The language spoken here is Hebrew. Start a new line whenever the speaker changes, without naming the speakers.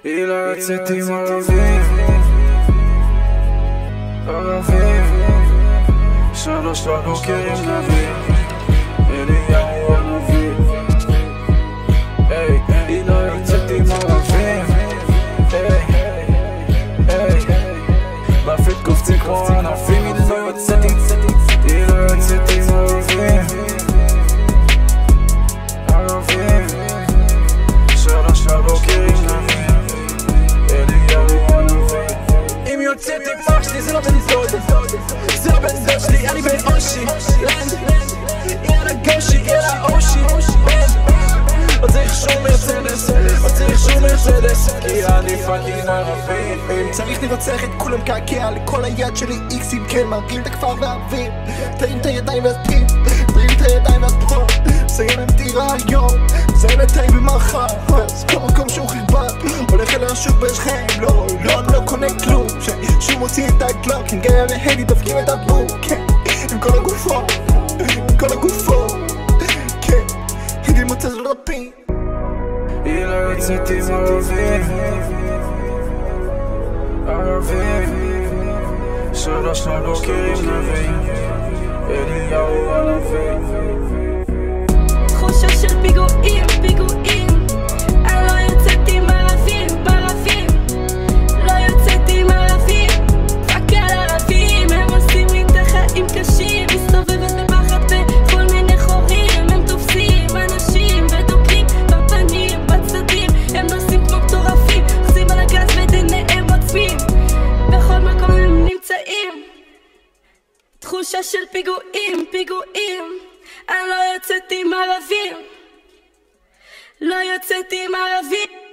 היא לא יוצאת עם ערבים, שלוש בבוקר עם נביא, אליהו הנביא. היא לא יוצאת עם ערבים, בפיד קופצים כמו ענפים. היא לא יוצאת עם ערבים, שלוש בבוקר עם נביא, אליהו הנביא. אם יוצאת עם אח שלי זה לא בן דוד, זה לא בן דוד שלי, אני בן אושי. יאללה גושי, יאללה אושי. לא צריך שום מרצדס, לא צריך שום מרצדס, כי אני פאקינג ערבי.
צריך לרצח את כולם קעקע, לכל היד שלי איקס אם כן מרגיל את הכפר והאוויר. תרים את הידיים ואז פים, תרים את הידיים ואז פה. סיים עם דירה היום, סיים את תאים במחר. אז כל מקום שהוא חיבת, הולך אל השוק בשכם. לא, אני לא קונה כלום, שהוא מוציא את הגלוק. עם גאה והדי דופקים את הבוק, עם כל הגופו, עם כל הגופו. כן, הדי מוצא זו רפים.
היא לא יוצאת עם ערבים, שלוש בבוקר עם נביא, אליהו הנביא.
תחושה של פיגועים, אני לא יוצאת עם ערבים, לא יוצאת עם ערבים, פאק על ערבים, הם עושים לי את החיים קשים, מסתובבת בפחד בכל מיני חורים, הם תופסים אנשים ודוקרים בפנים, בצדדים, הם נוסעים כמו מטורפים, חוזים על הגז ודניהם עוצמים, בכל מקום הם נמצאים. תחושה של פיגועים, אני לא יוצאת עם ערבים, לא יוצאת עם ערבים.